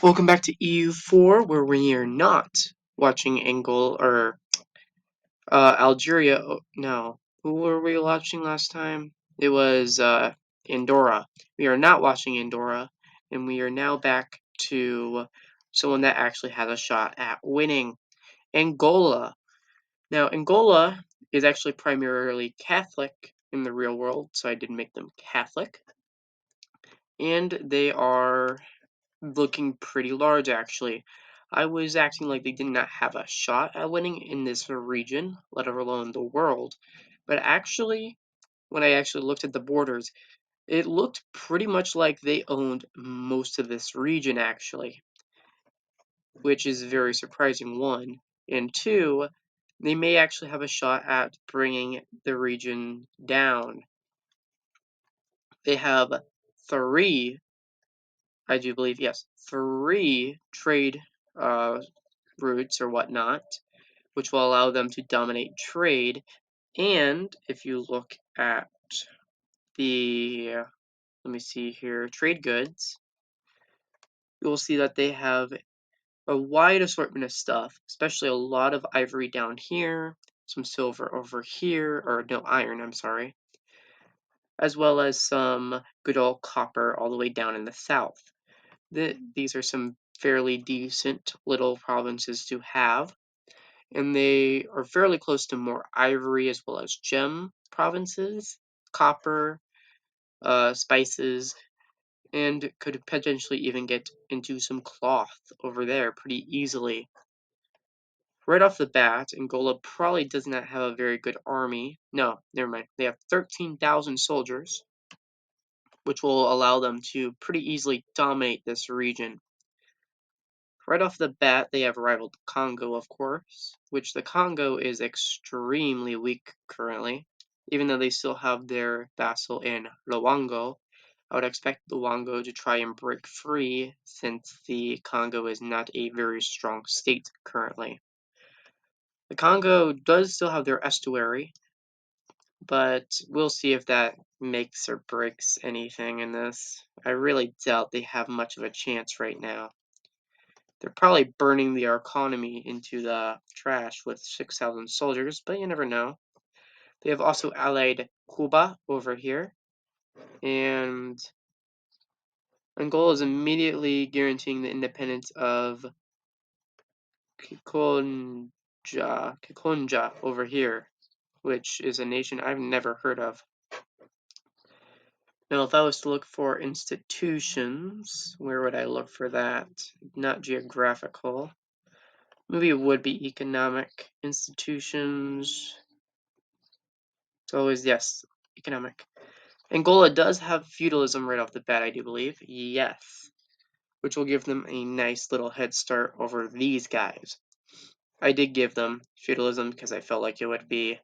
Welcome back to EU4, where we are not watching Angola or Algeria. No, who were we watching last time? It was Andorra. We are not watching Andorra, and we are now back to someone that actually has a shot at winning. Angola. Now, Angola is actually primarily Catholic in the real world, so I did make them Catholic, and they are looking pretty large actually. I was acting like they did not have a shot at winning in this region, let alone the world. But actually, when I actually looked at the borders, it looked pretty much like they owned most of this region actually, which is very surprising, one. And two, they may actually have a shot at bringing the region down. They have three, I do believe, yes, three trade uh, routes or whatnot, which will allow them to dominate trade. And if you look at the, let me see here, trade goods, you will see that they have a wide assortment of stuff, especially a lot of ivory down here, some silver over here, or no, iron, I'm sorry, as well as some good old copper all the way down in the south. These are some fairly decent little provinces to have, and they are fairly close to more ivory as well as gem provinces, copper, spices, and could potentially even get into some cloth over there pretty easily. Right off the bat, Angola probably does not have a very good army. No, never mind. They have 13,000 soldiers, which will allow them to pretty easily dominate this region. Right off the bat, they have rivaled Congo, of course, which the Congo is extremely weak currently. Even though they still have their vassal in Luango, I would expect Luango to try and break free since the Congo is not a very strong state currently. The Congo does still have their estuary, but we'll see if that makes or breaks anything in this. I really doubt they have much of a chance right now. They're probably burning the economy into the trash with 6,000 soldiers, but you never know. They have also allied Cuba over here, and Angola is immediately guaranteeing the independence of Kikonja over here, which is a nation I've never heard of. Now, if I was to look for institutions, where would I look for that? Not geographical. Maybe it would be economic institutions. It's always, yes, economic. Angola does have feudalism right off the bat, I do believe. Yes. Which will give them a nice little head start over these guys. I did give them feudalism because I felt like it would be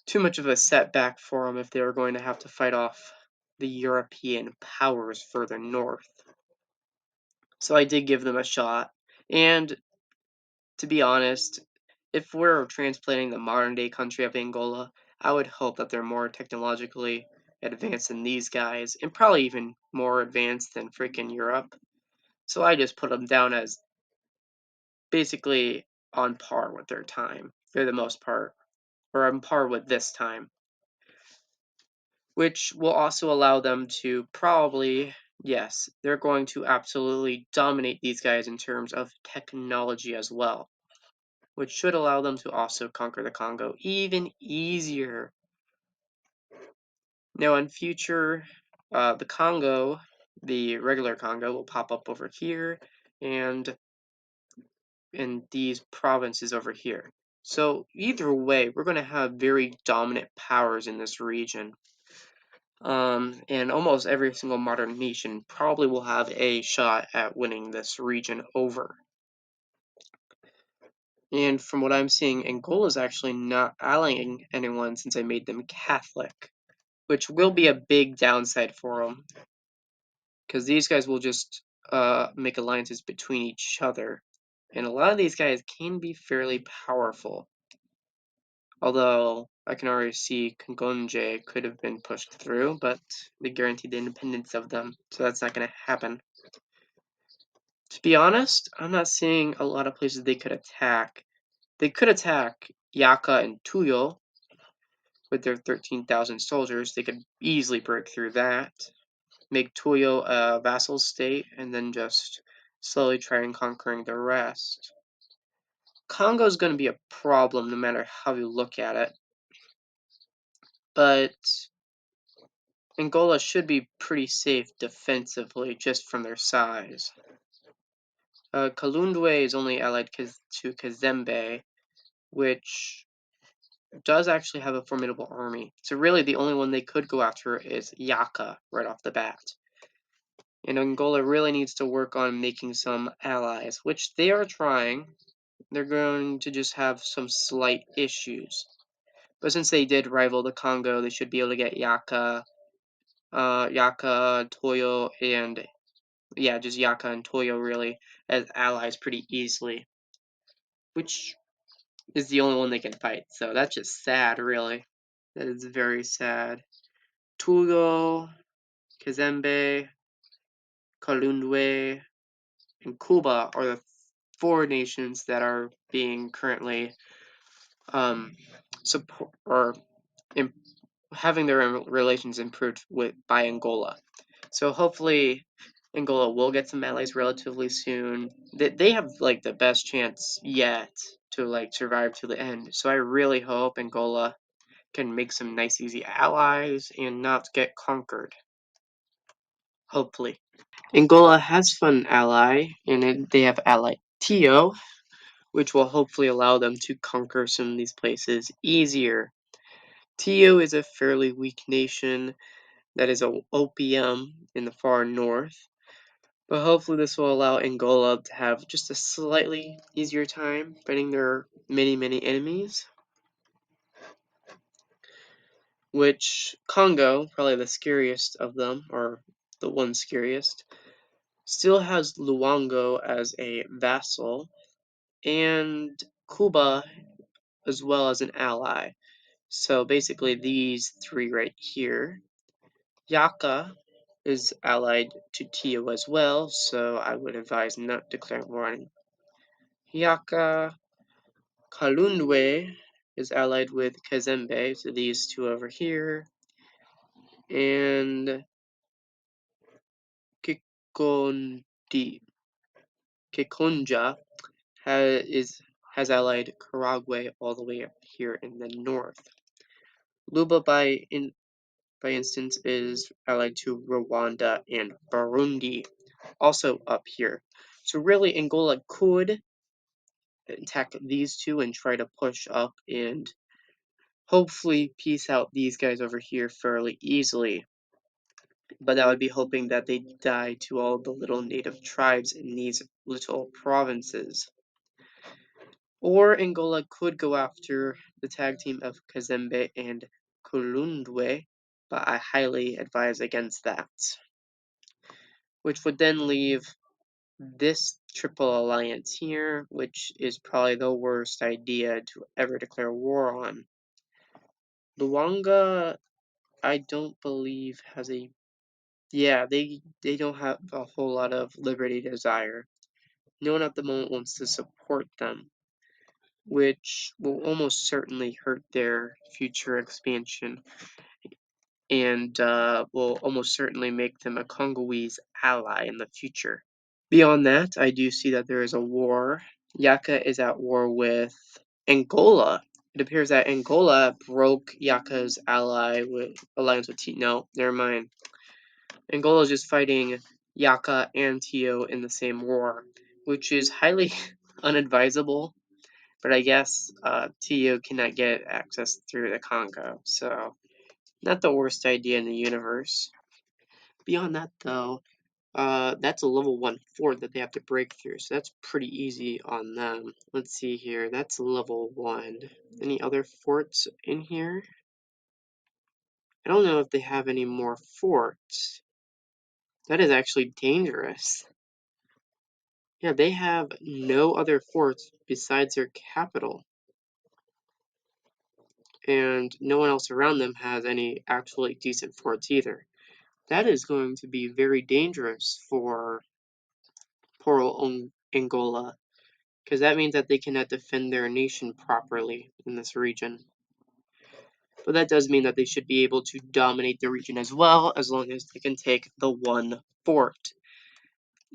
too much of a setback for them if they were going to have to fight off the European powers further north. So I did give them a shot. And to be honest, if we're transplanting the modern day country of Angola, I would hope that they're more technologically advanced than these guys, and probably even more advanced than freaking Europe. So I just put them down as basically on par with their time, for the most part, or on par with this time, which will also allow them to probably, yes, they're going to absolutely dominate these guys in terms of technology as well, which should allow them to also conquer the Congo even easier. Now, in future, the Congo, the regular Congo, will pop up over here, and in these provinces over here. So either way, we're going to have very dominant powers in this region. And almost every single modern nation probably will have a shot at winning this region over. And from what I'm seeing, Angola is actually not allying anyone since I made them Catholic, which will be a big downside for them, because these guys will just make alliances between each other. And a lot of these guys can be fairly powerful. Although I can already see Congonje could have been pushed through, but they guaranteed the independence of them, so that's not going to happen. To be honest, I'm not seeing a lot of places they could attack. They could attack Yaka and Tuyo with their 13,000 soldiers. They could easily break through that, make Tuyo a vassal state, and then just slowly try and conquering the rest. Congo is going to be a problem no matter how you look at it, but Angola should be pretty safe defensively just from their size. Kalundwe is only allied to Kazembe, which does actually have a formidable army. So really the only one they could go after is Yaka right off the bat. And Angola really needs to work on making some allies, which they are trying. They're going to just have some slight issues. But since they did rival the Congo, they should be able to get Yaka, Toyo, and yeah, just Yaka and Toyo really as allies pretty easily. Which is the only one they can fight. So that's just sad, really. That is very sad. Togo, Kazembe, Kalundwe, and Cuba are the four nations that are being currently support or having their relations improved by Angola. So hopefully Angola will get some allies relatively soon. They have like the best chance yet to like survive to the end. So I really hope Angola can make some nice easy allies and not get conquered. Hopefully. Angola has fun ally, and they have ally Tio, which will hopefully allow them to conquer some of these places easier. Tio is a fairly weak nation that is a opium in the far north, but hopefully this will allow Angola to have just a slightly easier time fighting their many enemies. Which Congo, probably the scariest of them, or the one scariest, still has Luango as a vassal, and Cuba as well as an ally. So basically these three right here. Yaka is allied to Tio as well, so I would advise not declaring war on Yaka. Kalundwe is allied with Kazembe, so these two over here. And Kikondi, Kikonja has allied Karagwe all the way up here in the north. Luba by instance is allied to Rwanda and Burundi, also up here. So really Angola could attack these two and try to push up and hopefully piece out these guys over here fairly easily. But I would be hoping that they die to all the little native tribes in these little provinces. Or Angola could go after the tag team of Kazembe and Kulundwe, but I highly advise against that. Which would then leave this triple alliance here, which is probably the worst idea to ever declare war on. Luanga, I don't believe has a... Yeah, they don't have a whole lot of liberty desire. No one at the moment wants to support them, which will almost certainly hurt their future expansion and will almost certainly make them a Congolese ally in the future. Beyond that, I do see that there is a war. Yaka is at war with Angola. It appears that Angola broke Yaka's alliance with Tio. No, never mind. Angola is just fighting Yaka and Tio in the same war, which is highly unadvisable. But I guess Tio cannot get access through the Congo, so not the worst idea in the universe. Beyond that, though, that's a level 1 fort that they have to break through, so that's pretty easy on them. Let's see here, that's level 1. Any other forts in here? I don't know if they have any more forts. That is actually dangerous. Yeah, they have no other forts besides their capital. And no one else around them has any actually decent forts either. That is going to be very dangerous for poor Angola, because that means that they cannot defend their nation properly in this region. But that does mean that they should be able to dominate the region as well, as long as they can take the one fort.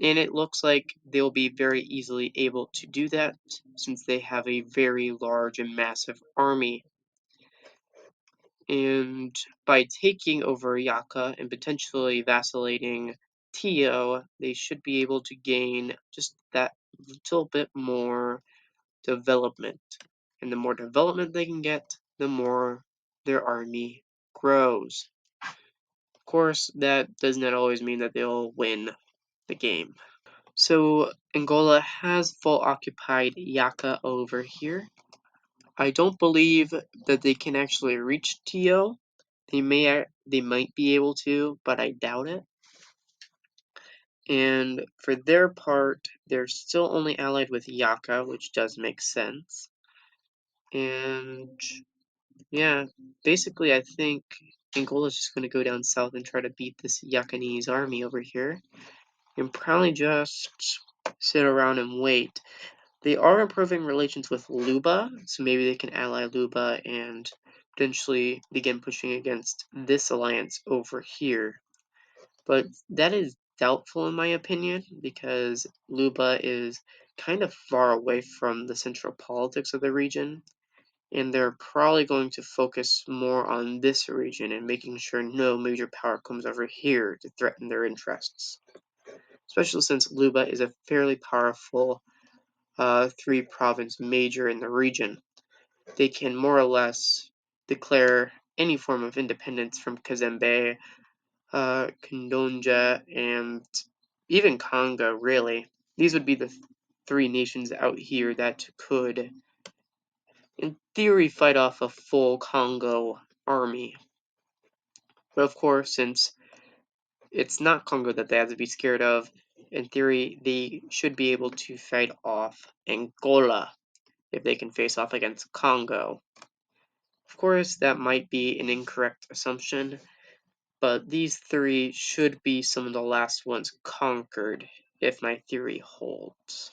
And it looks like they'll be very easily able to do that, since they have a very large and massive army. And by taking over Yaka and potentially vacillating Tio, they should be able to gain just that little bit more development. And the more development they can get, the more their army grows. Of course, that does not always mean that they'll win the game. So Angola has full occupied Yaka over here. I don't believe that they can actually reach Tio. They might be able to, but I doubt it. And for their part, they're still only allied with Yaka, which does make sense. And yeah, basically I think Angola's just going to go down south and try to beat this Yakanese army over here. And probably just sit around and wait. They are improving relations with Luba, so maybe they can ally Luba and potentially begin pushing against this alliance over here. But that is doubtful in my opinion, because Luba is kind of far away from the central politics of the region, and they're probably going to focus more on this region and making sure no major power comes over here to threaten their interests. Especially since Luba is a fairly powerful three-province major in the region. They can more or less declare any form of independence from Kazembe, Kondonja, and even Congo, really. These would be the three nations out here that could, in theory, fight off a full Congo army. But of course, since it's not Congo that they have to be scared of, in theory, they should be able to fight off Angola if they can face off against Congo. Of course, that might be an incorrect assumption, but these three should be some of the last ones conquered, if my theory holds.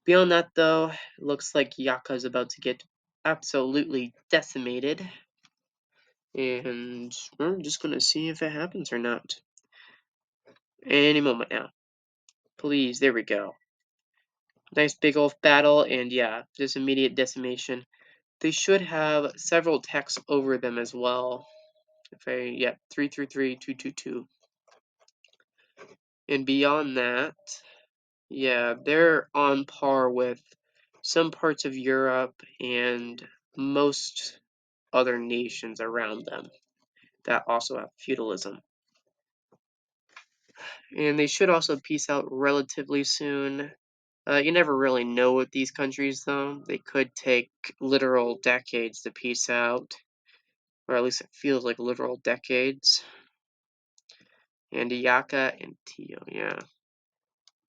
Beyond that, though, it looks like Yaka is about to get absolutely decimated, and we're just going to see if it happens or not. Any moment now. Please, there we go. Nice big old battle, and yeah, just immediate decimation. They should have several techs over them as well. Yeah, 333, 222. And beyond that, yeah, they're on par with some parts of Europe and most other nations around them that also have feudalism. And they should also peace out relatively soon. You never really know with these countries, though. They could take literal decades to peace out, or at least it feels like literal decades. And Yaka and Tio, yeah.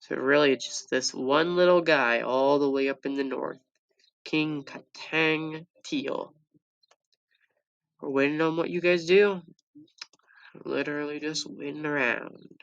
So really, it's just this one little guy all the way up in the north, King Katang Tio. We're waiting on what you guys do. Literally just waiting around.